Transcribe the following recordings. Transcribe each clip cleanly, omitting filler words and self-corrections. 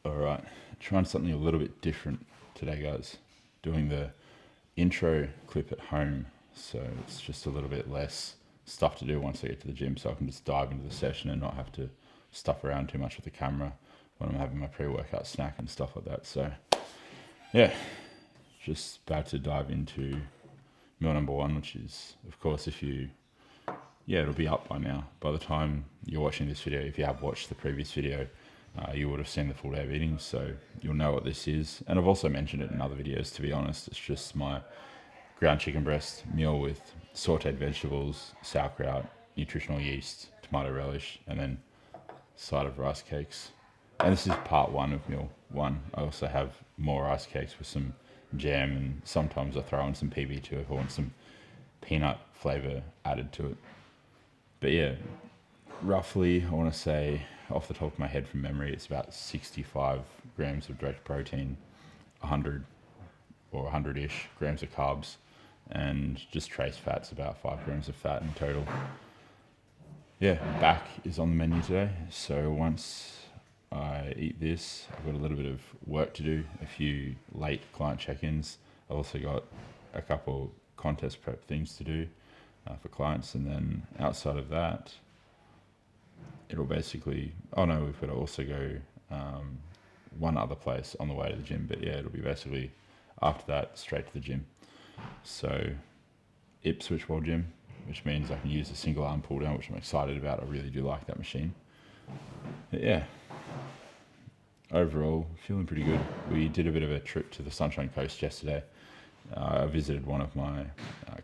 Alright, trying something a little bit different today, guys. Doing the intro clip at home, so it's just a little bit less stuff to do once I get to the gym, so I can just dive into the session and not have to stuff around too much with the camera when I'm having my pre-workout snack and stuff like that. So, yeah, just about to dive into meal number one, which is, of course, it'll be up by now. By the time you're watching this video, if you have watched the previous video, you would have seen the full day of eating, so you'll know what this is. And I've also mentioned it in other videos, to be honest. It's just my ground chicken breast meal with sauteed vegetables, sauerkraut, nutritional yeast, tomato relish, and then side of rice cakes. And this is part one of meal one. I also have more rice cakes with some jam, and sometimes I throw in some PB2 if I want some peanut flavor added to it. But yeah, roughly, I want to say off the top of my head from memory, it's about 65 grams of direct protein, 100 or 100-ish grams of carbs, and just trace fats, about 5 grams of fat in total. Yeah, back is on the menu today. So once I eat this, I've got a little bit of work to do, a few late client check-ins. I've also got a couple contest prep things to do for clients, and then outside of that, it'll basically, we've got to also go one other place on the way to the gym, but yeah, it'll be basically after that straight to the gym. So Ipswich World Gym, which means I can use a single arm pull down, which I'm excited about. I really do like that machine. But yeah, overall feeling pretty good. We did a bit of a trip to the Sunshine Coast yesterday. I visited one of my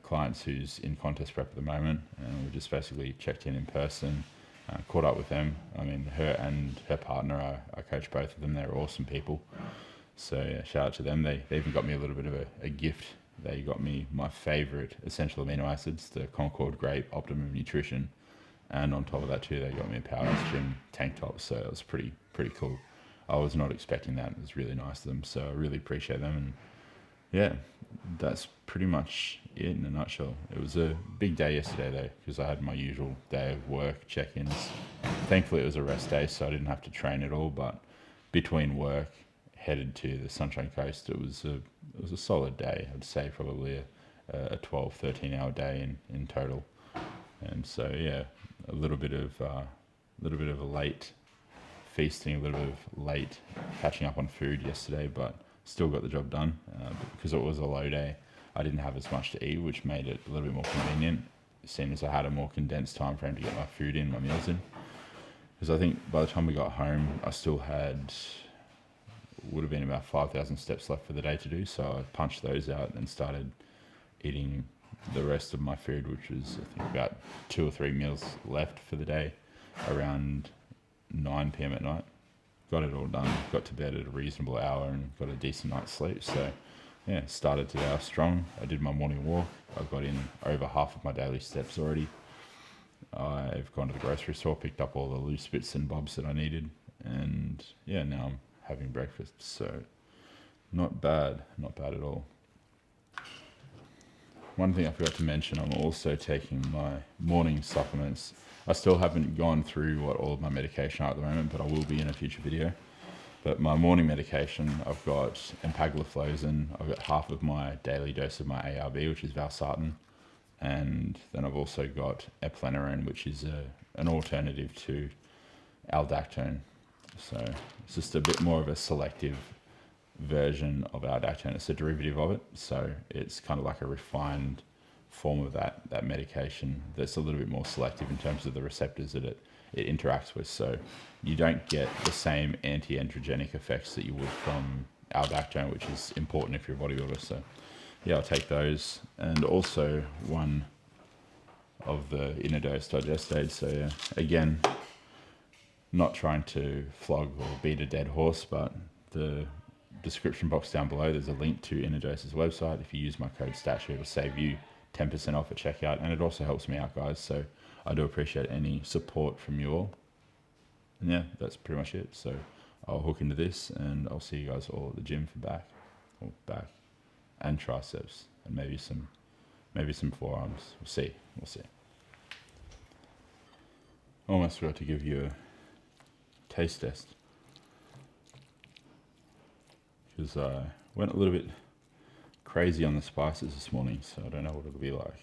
clients who's in contest prep at the moment, and we just basically checked in person, caught up with them. I mean, her and her partner, I coach both of them. They're awesome people. So yeah, shout out to them. They even got me a little bit of a gift. They got me my favorite essential amino acids, the Concord Grape Optimum Nutrition. And on top of that too, they got me a Powerhouse Gym tank top. So it was pretty cool. I was not expecting that. It was really nice of them. So I really appreciate them. And yeah, that's pretty much it in a nutshell. It was a big day yesterday though, because I had my usual day of work, check-ins. Thankfully it was a rest day, so I didn't have to train at all, but between work, headed to the Sunshine Coast, it was a solid day. I'd say probably a 12, 13 hour day in total. And so yeah, a little bit of a late feasting, a little bit of late catching up on food yesterday, but still got the job done. Because it was a low day, I didn't have as much to eat, which made it a little bit more convenient, seeing as I had a more condensed time frame to get my food in, my meals in. Because I think by the time we got home, I still would have been about 5,000 steps left for the day to do. So I punched those out and started eating the rest of my food, which was I think about 2 or 3 meals left for the day, around 9 p.m. at night. Got it all done, got to bed at a reasonable hour and got a decent night's sleep. So yeah, started today off strong. I did my morning walk. I got in over half of my daily steps already. I've gone to the grocery store, picked up all the loose bits and bobs that I needed, and yeah, now I'm having breakfast. So not bad at all. One thing I forgot to mention, I'm also taking my morning supplements. I still haven't gone through what all of my medication are at the moment, but I will be in a future video. But my morning medication, I've got empagliflozin. I've got half of my daily dose of my ARB, which is valsartan. And then I've also got eplerenone, which is an alternative to aldactone. So it's just a bit more of a selective version of aldactone. It's a derivative of it. So it's kind of like a refined form of that medication that's a little bit more selective in terms of the receptors that it interacts with. So you don't get the same anti-androgenic effects that you would from aldactone, which is important if you're a bodybuilder. So yeah, I'll take those, and also one of the Inodose digestase. So yeah, again, not trying to flog or beat a dead horse, but the description box down below, there's a link to Inodose's website. If you use my code STATSHOE, it'll save you 10% off at checkout, and it also helps me out, guys. So I do appreciate any support from you all. And yeah, that's pretty much it. So I'll hook into this, and I'll see you guys all at the gym for back and triceps, and maybe some forearms. We'll see. Almost forgot to give you a taste test. because I went a little bit crazy on the spices this morning, so I don't know what it'll be like.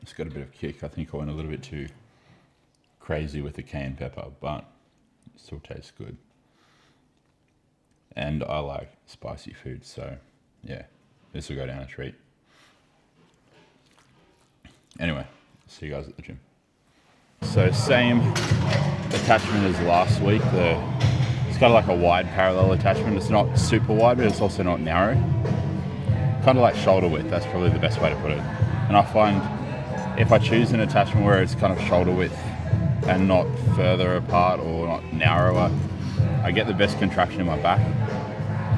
It's got a bit of kick. I think I went a little bit too crazy with the cayenne pepper, but it still tastes good. And I like spicy food, so yeah, this will go down a treat. Anyway, see you guys at the gym. So same attachment as last week. It's got like a wide parallel attachment. It's not super wide, but it's also not narrow. Kind of like shoulder width, that's probably the best way to put it. And I find if I choose an attachment where it's kind of shoulder width and not further apart or not narrower, I get the best contraction in my back.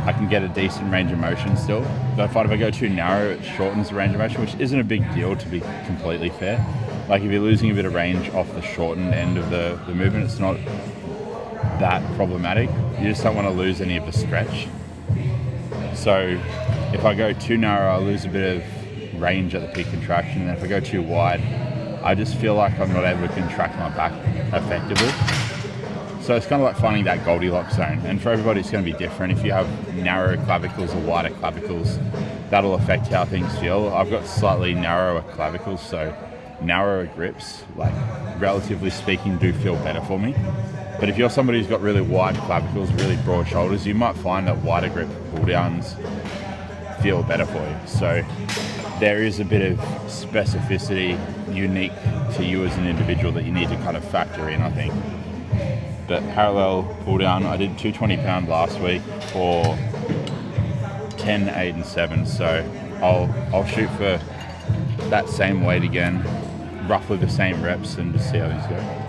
I can get a decent range of motion still. But if I go too narrow, it shortens the range of motion, which isn't a big deal, to be completely fair. Like if you're losing a bit of range off the shortened end of the movement, it's not that problematic. You just don't want to lose any of the stretch. So if I go too narrow, I lose a bit of range at the peak contraction. And if I go too wide, I just feel like I'm not able to contract my back effectively. So it's kind of like finding that Goldilocks zone. And for everybody, it's going to be different. If you have narrow clavicles or wider clavicles, that'll affect how things feel. I've got slightly narrower clavicles, so narrower grips, like relatively speaking, do feel better for me. But if you're somebody who's got really wide clavicles, really broad shoulders, you might find that wider grip pull downs feel better for you. So there is a bit of specificity unique to you as an individual that you need to kind of factor in, I think. But parallel pull down, I did 220 pound last week for 10, 8 and 7. So I'll shoot for that same weight again, roughly the same reps, and just see how these go.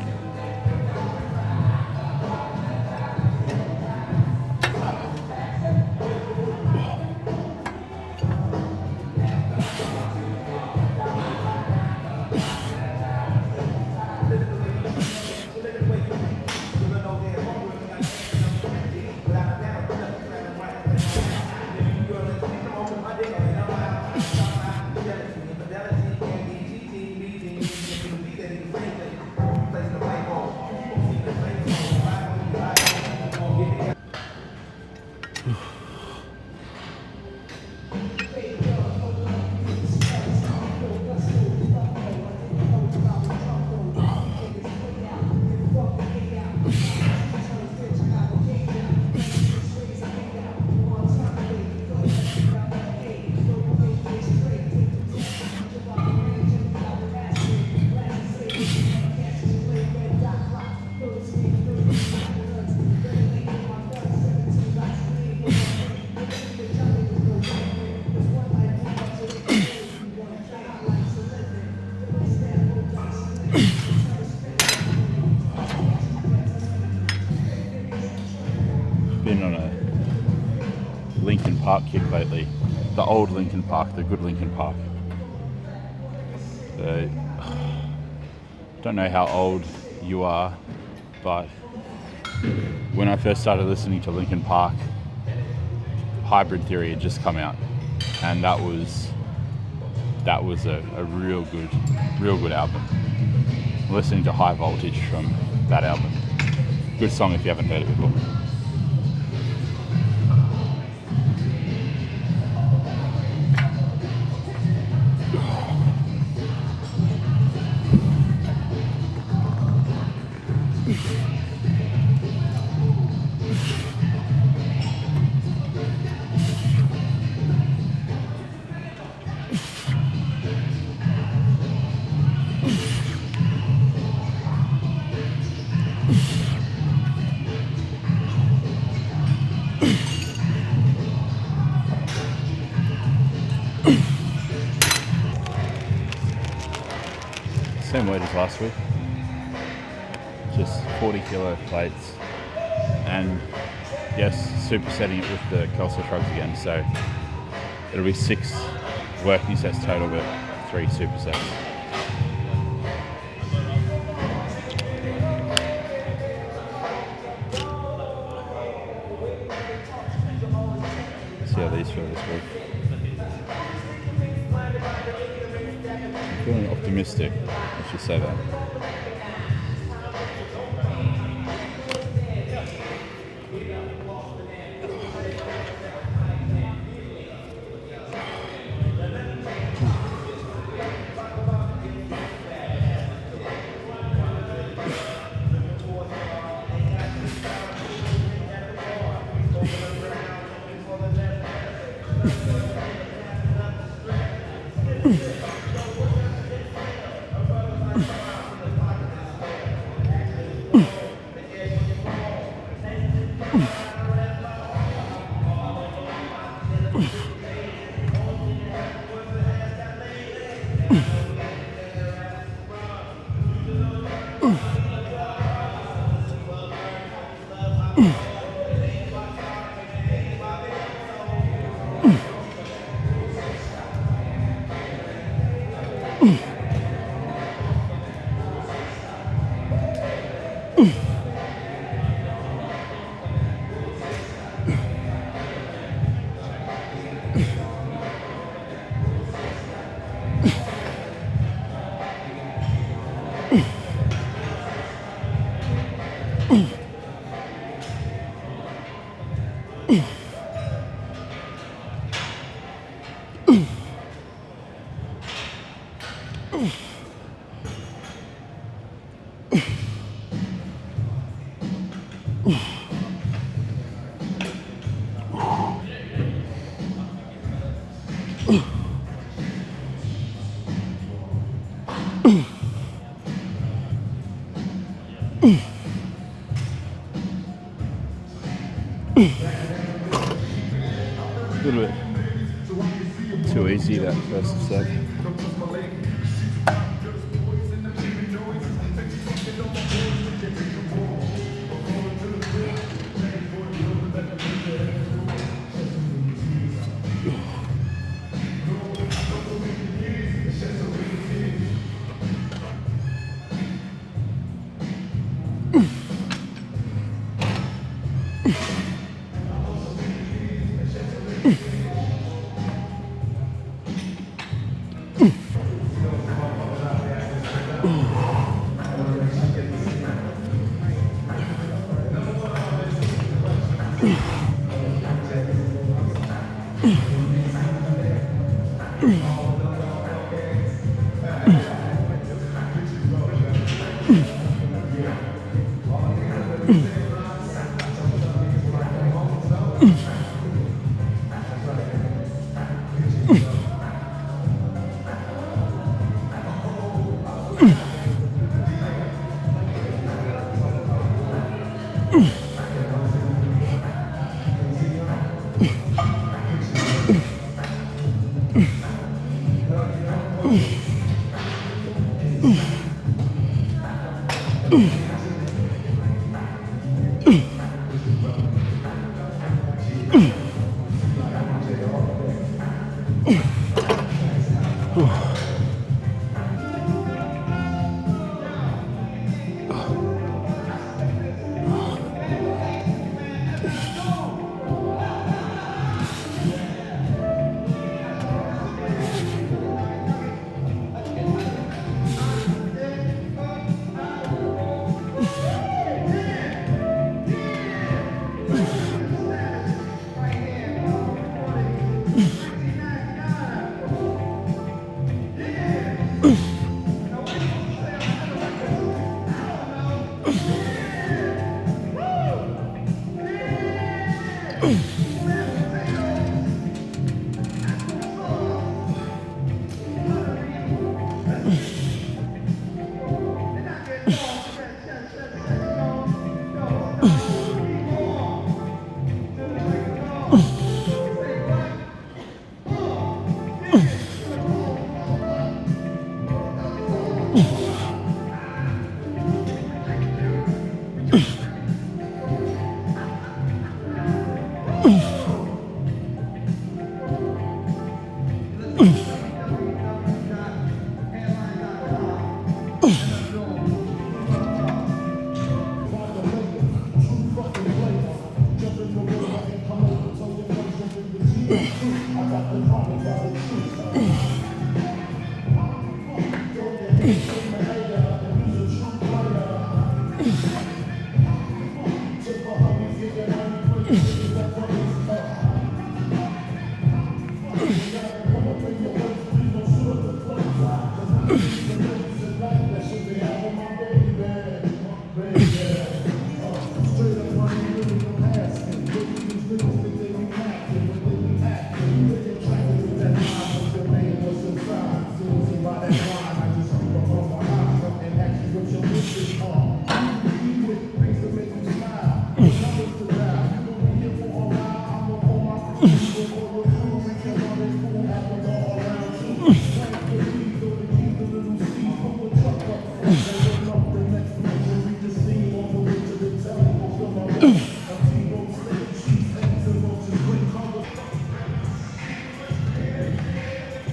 Been on a Linkin Park kick lately. The old Linkin Park, the good Linkin Park. Don't know how old you are, but when I first started listening to Linkin Park, Hybrid Theory had just come out, and that was a real good album. Listening to High Voltage from that album. Good song if you haven't heard it before. Same weight as last week, just 40 kilo plates, and yes, supersetting it with the Kelso shrugs again, so it'll be 6 working sets total, but 3 supersets. See how these feel this week. feeling optimistic. Let's just say that. A little bit too easy that first set.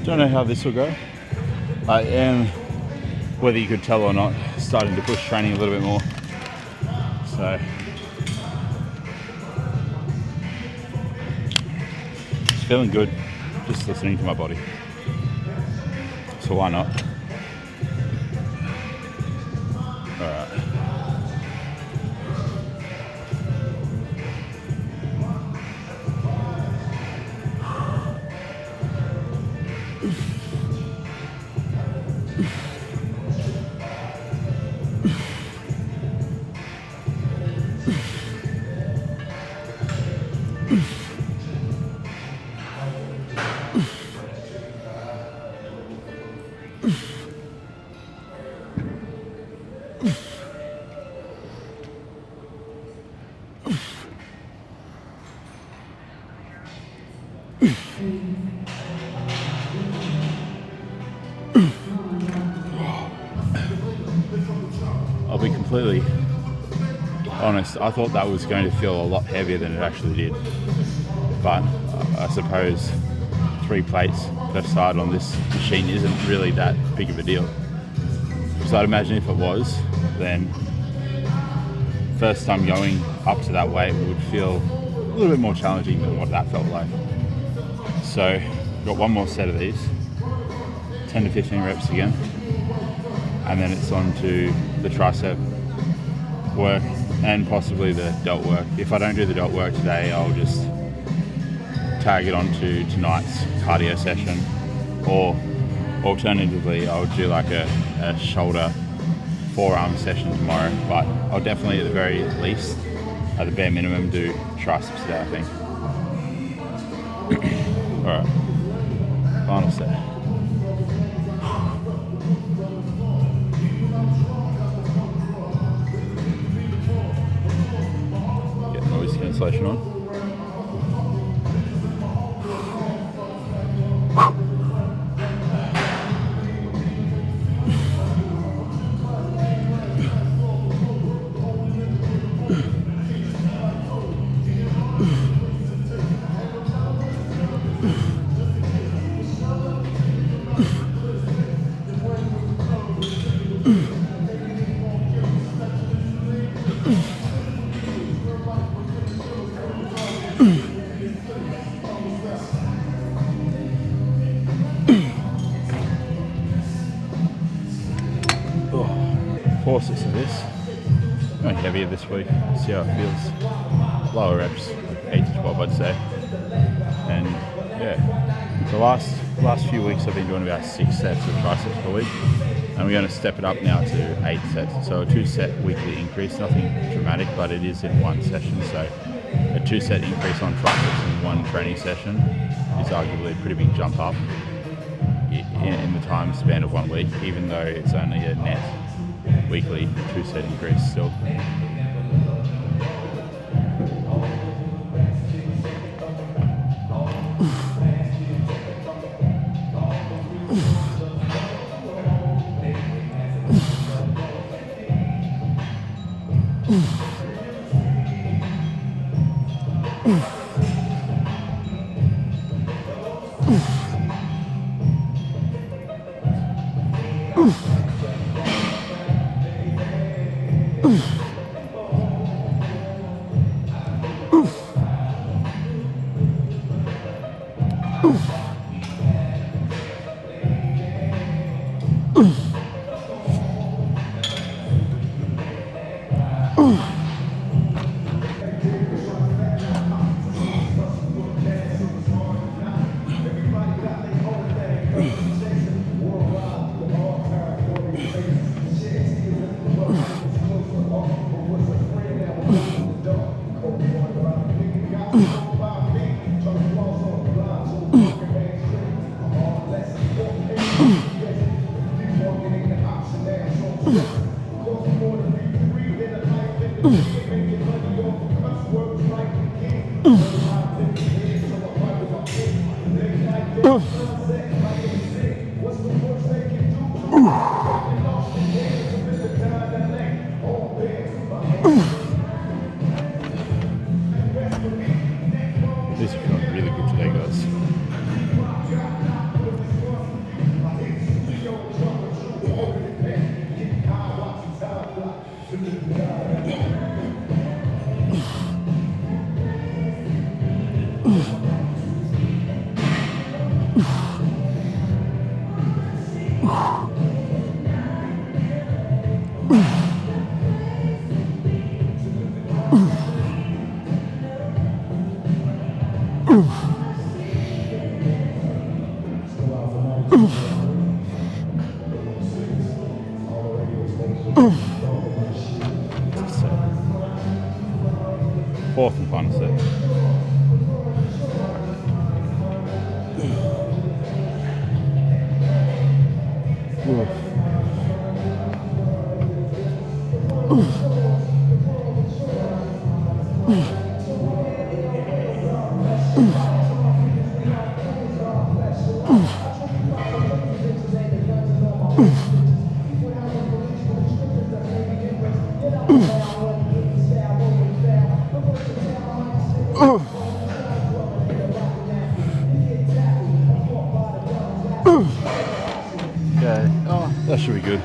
Don't know how this will go. I am, whether you could tell or not, starting to push training a little bit more. So it's feeling good, just listening to my body. So why not? All right. I'll be completely honest, I thought that was going to feel a lot heavier than it actually did. But I suppose 3 plates per side on this machine isn't really that big of a deal. So I'd imagine if it was, then first time going up to that weight would feel a little bit more challenging than what that felt like. So got one more set of these, 10 to 15 reps again, and then it's on to the tricep work and possibly the delt work. If I don't do the delt work today, I'll just tag it onto tonight's cardio session, or alternatively I'll do like a shoulder forearm session tomorrow. But I'll definitely, at the very least, at the bare minimum, do triceps today, I think. Alright, final set. Get noise cancellation on. Four sets of this. Going heavier this week. See how it feels. Lower reps, 8 to 12, I'd say. And yeah, the last few weeks I've been doing about 6 sets of triceps per week, and we're going to step it up now to 8 sets. So a 2-set weekly increase, nothing dramatic, but it is in one session. So a 2-set increase on triceps in one training session is arguably a pretty big jump up in the time span of 1 week, even though it's only a net weekly 2-set increase still. These are feeling really good today, guys. Fourth and final set. Okay, that should be good.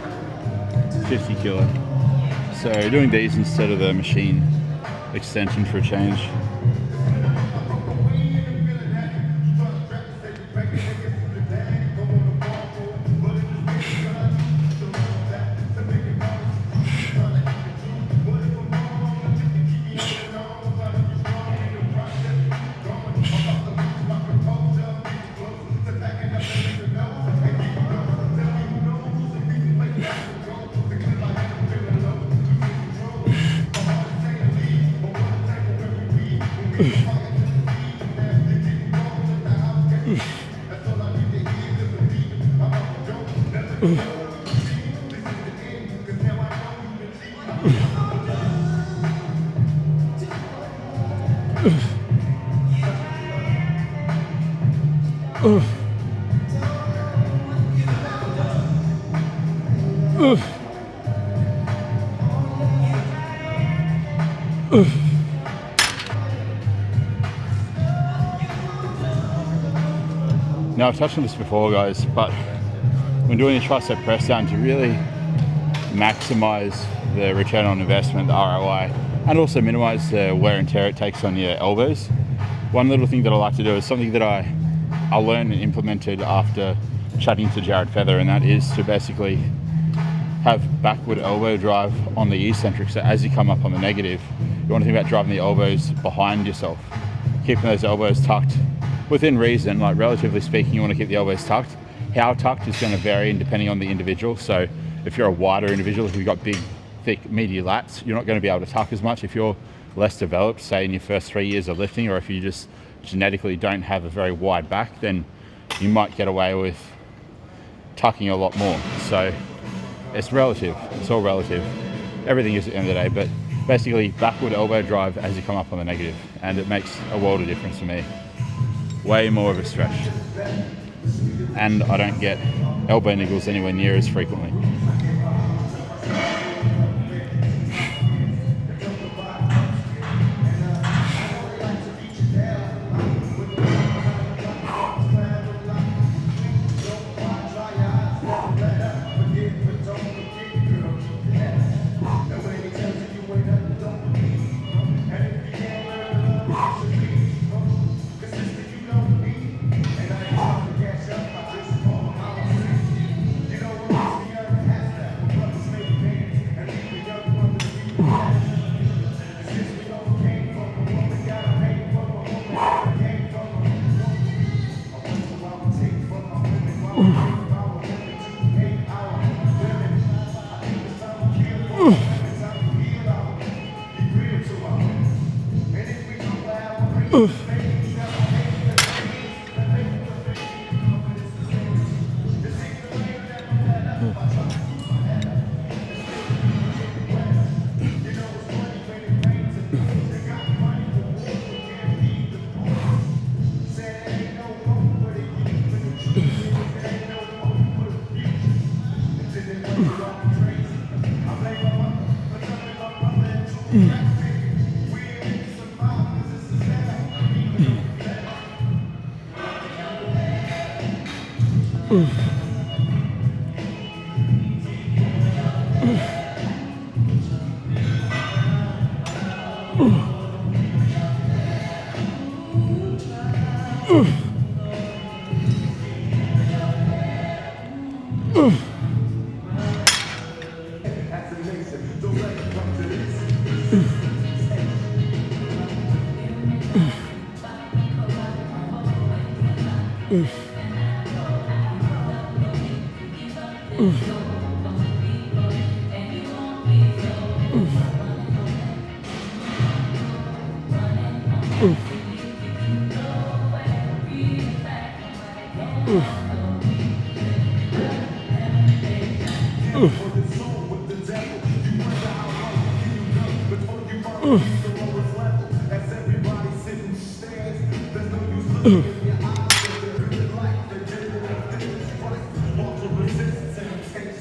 50 kilo. So doing these instead of the machine extension for a change. Now I've touched on this before, guys, but when doing a tricep press down, to really maximize the return on investment, the ROI, and also minimize the wear and tear it takes on your elbows, one little thing that I like to do is something that I learned and implemented after chatting to Jared Feather, and that is to basically have backward elbow drive on the eccentric. So as you come up on the negative, you want to think about driving the elbows behind yourself, keeping those elbows tucked within reason. Like, relatively speaking, you want to keep the elbows tucked. How tucked is going to vary depending on the individual. So if you're a wider individual, if you've got big, thick, meaty lats, you're not going to be able to tuck as much. If you're less developed, say in your first 3 years of lifting, or if you just genetically don't have a very wide back, then you might get away with tucking a lot more. So it's relative, it's all relative. Everything is at the end of the day, but basically backward elbow drive as you come up on the negative, and it makes a world of difference to me. Way more of a stretch. And I don't get elbow niggles anywhere near as frequently.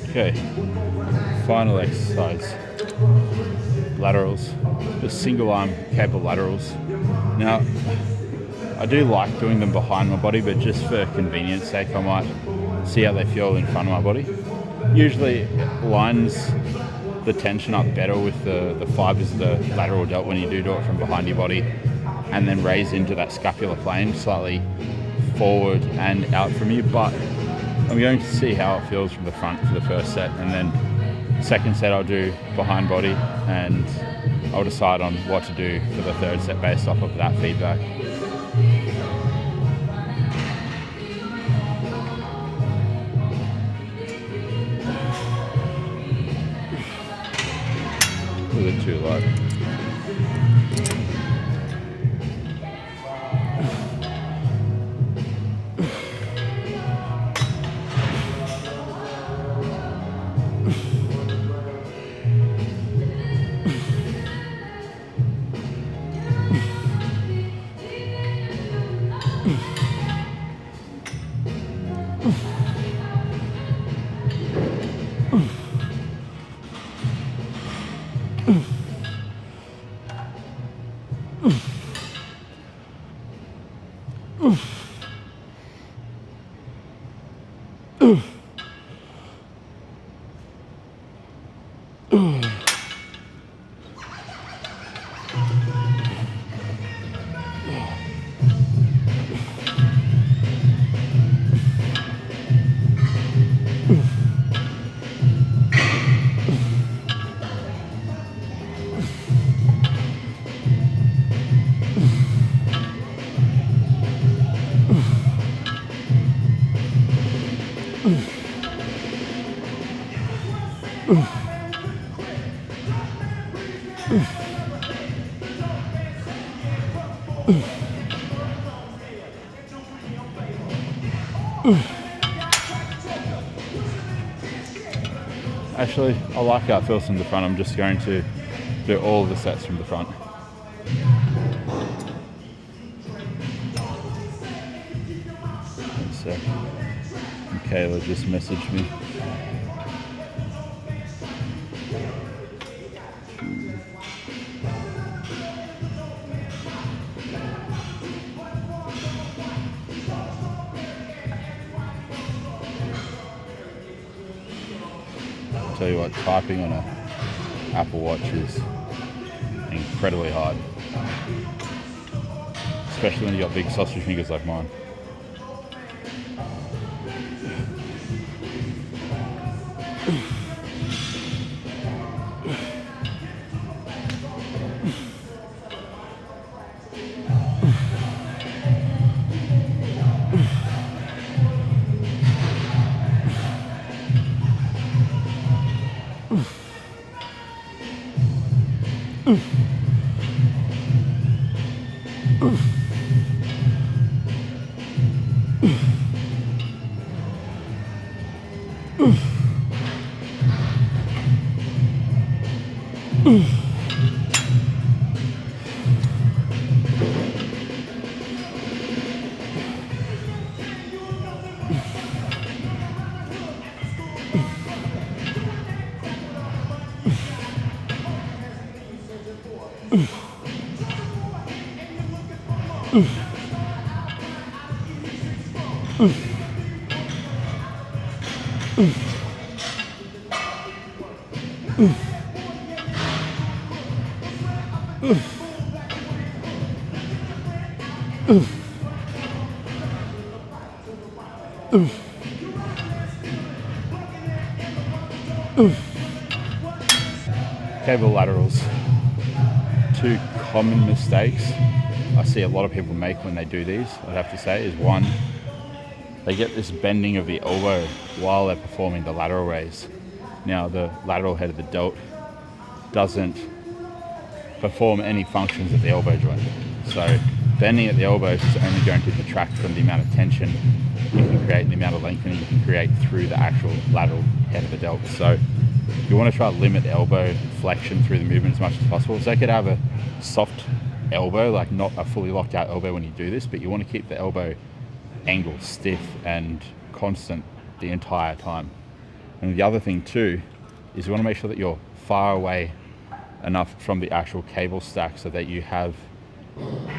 Okay, final exercise, laterals, just single arm cable laterals. Now, I do like doing them behind my body, but just for convenience sake, I might see how they feel in front of my body. Usually it lines the tension up better with the fibers of the lateral delt when you do it from behind your body, and then raise into that scapular plane slightly forward and out from you. But I'm going to see how it feels from the front for the first set, and then second set I'll do behind body, and I'll decide on what to do for the third set based off of that feedback. A bit too low. Actually, I like how it feels from the front. I'm just going to do all of the sets from the front. So, Kayla just messaged me. Tell you what, typing on a Apple Watch is incredibly hard, especially when you got big sausage fingers like mine. Cable laterals. Two common mistakes I see a lot of people make when they do these, I'd have to say, is one, they get this bending of the elbow while they're performing the lateral raise. Now, the lateral head of the delt doesn't perform any functions at the elbow joint. So bending at the elbows is only going to detract from the amount of tension you can create and the amount of lengthening you can create through the actual lateral head of the delt. So you want to try to limit elbow flexion through the movement as much as possible. So you could have a soft elbow, like not a fully locked out elbow when you do this, but you want to keep the elbow angle stiff and constant the entire time. And the other thing too is you want to make sure that you're far away enough from the actual cable stack so that you have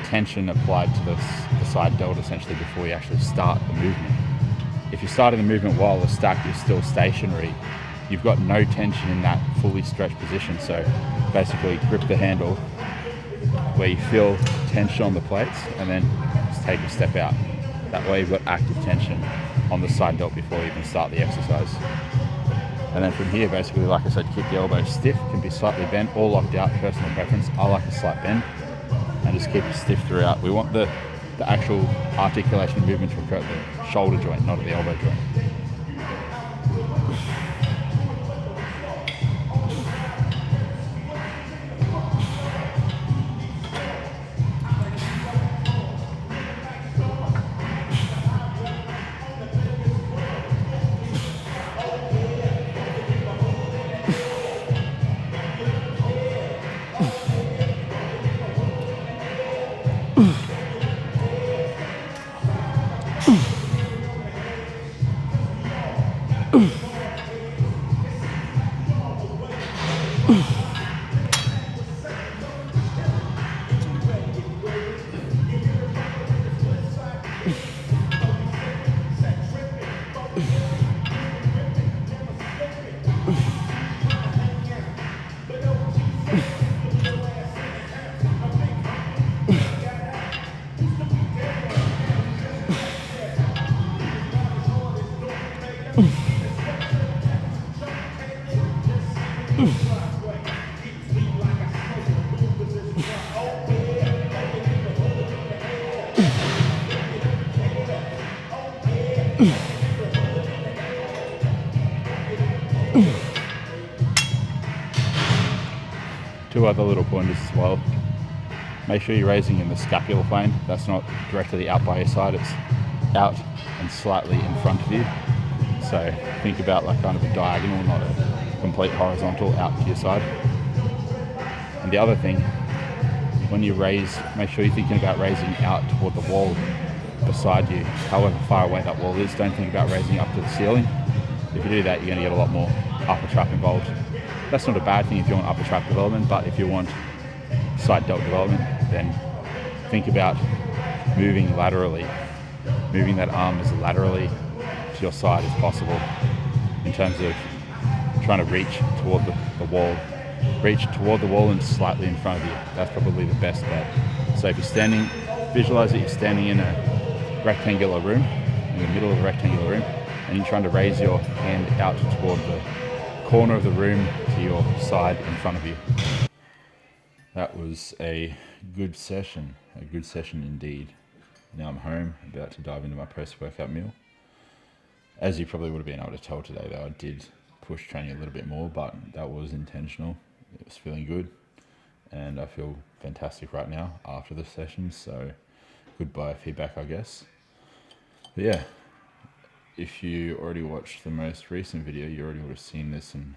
tension applied to the side delt essentially before you actually start the movement. If you're starting the movement while the stack is still stationary, you've got no tension in that fully stretched position. So basically grip the handle where you feel tension on the plates and then just take a step out. That way you've got active tension on the side delt before you even start the exercise. And then from here, basically, like I said, keep the elbow stiff, can be slightly bent or locked out, personal preference. I like a slight bend and just keep it stiff throughout. We want the actual articulation movement to occur at the shoulder joint, not at the elbow joint. Two other little pointers as well. Make sure you're raising in the scapular plane. That's not directly out by your side, it's out and slightly in front of you. So think about like kind of a diagonal, not a complete horizontal out to your side. And the other thing, when you raise, make sure you're thinking about raising out toward the wall beside you, however far away that wall is. Don't think about raising up to the ceiling. If you do that, you're going to get a lot more upper trap involved. That's not a bad thing if you want upper trap development, but if you want side delt development, then think about moving laterally, moving that arm as laterally to your side as possible in terms of trying to reach toward the wall. Reach toward the wall and slightly in front of you. That's probably the best bet. So if you're standing, visualize that you're standing in a rectangular room, in the middle of a rectangular room, and you're trying to raise your hand out toward the corner of the room to your side in front of you. That was a good session indeed. Now I'm home, about to dive into my post-workout meal. As you probably would have been able to tell today though, I did push training a little bit more, but that was intentional. It was feeling good and I feel fantastic right now after the session, so good biofeedback I guess. But yeah, if you already watched the most recent video, you already would have seen this and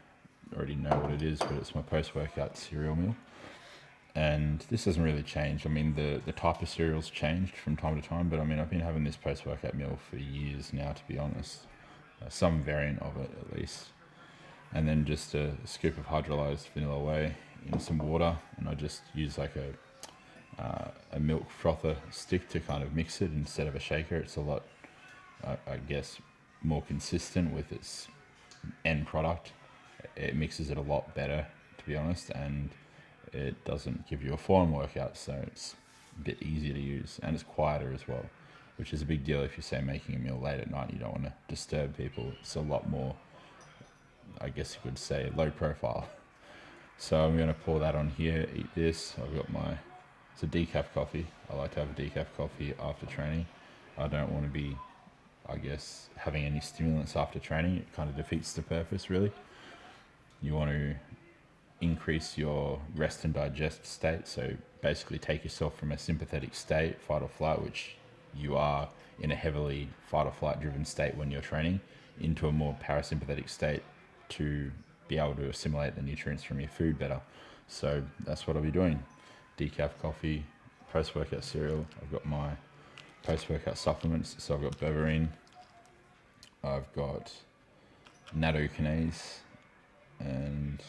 already know what it is, but it's my post-workout cereal meal. And this hasn't really changed. I mean, the type of cereal's changed from time to time, but I mean, I've been having this post-workout meal for years now, to be honest. Some variant of it, at least. And then just a scoop of hydrolyzed vanilla whey in some water, and I just use like a milk frother stick to kind of mix it instead of a shaker. It's a lot, I guess, more consistent with its end product, it mixes it a lot better, to be honest, and it doesn't give you a foreign workout, so it's a bit easier to use, and it's quieter as well, which is a big deal if you're, say, making a meal late at night. You don't want to disturb people. It's a lot more, I guess you could say, low profile. So I'm going to pour that on here, eat this. I've got it's a decaf coffee. I like to have a decaf coffee after training. I don't want to be, I guess, having any stimulants after training. It kind of defeats the purpose, really. You want to increase your rest and digest state. So basically take yourself from a sympathetic state, fight or flight, which you are in a heavily fight or flight driven state when you're training, into a more parasympathetic state to be able to assimilate the nutrients from your food better. So that's what I'll be doing. Decaf coffee, post-workout cereal. I've got my post-workout supplements. So I've got berberine, I've got nattokinase, and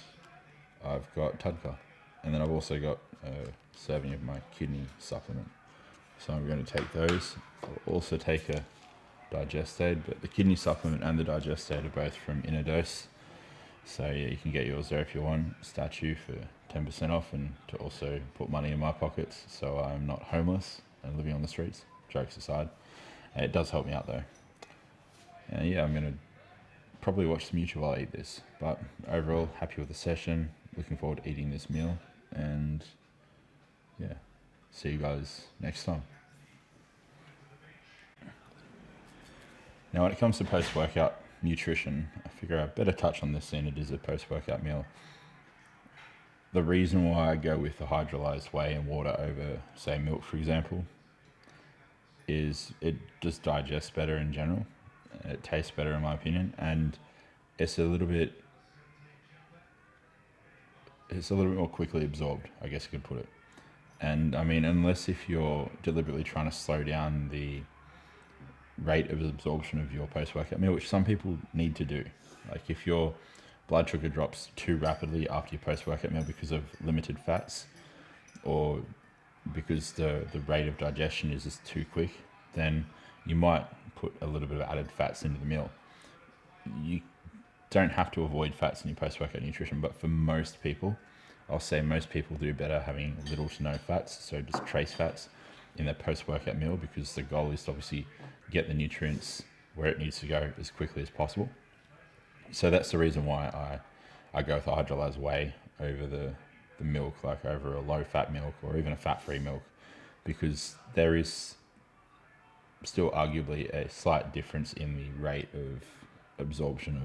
I've got Tudka. And then I've also got a serving of my kidney supplement. So I'm going to take those. I'll also take a Digestate, but the kidney supplement and the Digestate are both from Innodose. So yeah, you can get yours there if you want. Statue for 10% off, and to also put money in my pockets so I'm not homeless and living on the streets. Jokes aside. It does help me out though. And yeah, I'm going to probably watch some YouTube while I eat this. But overall, happy with the session. Looking forward to eating this meal. And yeah, see you guys next time. Now, when it comes to post-workout nutrition, I figure I better touch on this seeing it is a post-workout meal. The reason why I go with the hydrolyzed whey and water over, say, milk, for example, is it just digests better in general. It tastes better, in my opinion, and it's a little bit more quickly absorbed, I guess you could put it. And I mean, unless if you're deliberately trying to slow down the rate of absorption of your post-workout meal, which some people need to do. Like if your blood sugar drops too rapidly after your post-workout meal because of limited fats, or because the rate of digestion is just too quick, then you might put a little bit of added fats into the meal. You don't have to avoid fats in your post-workout nutrition, but for most people, I'll say most people do better having little to no fats, so just trace fats in their post-workout meal, because the goal is to obviously get the nutrients where it needs to go as quickly as possible. So that's the reason why I go with the hydrolyzed whey over the milk, like over a low-fat milk or even a fat-free milk, because there is still arguably a slight difference in the rate of absorption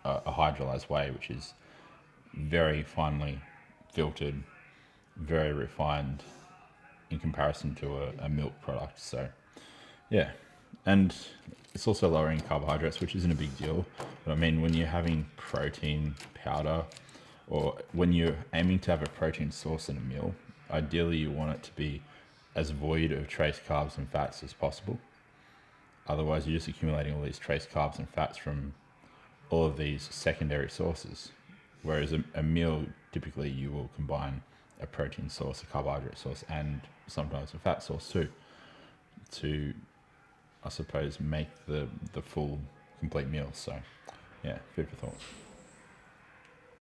of a hydrolyzed whey, which is very finely filtered, very refined in comparison to a milk product. So yeah, and it's also lowering carbohydrates, which isn't a big deal. But I mean, when you're having protein powder, or when you're aiming to have a protein source in a meal, ideally you want it to be as void of trace carbs and fats as possible. Otherwise, you're just accumulating all these trace carbs and fats from all of these secondary sources. Whereas a meal, typically you will combine a protein source, a carbohydrate source, and sometimes a fat source too, to, I suppose, make the full complete meal. So yeah, food for thought.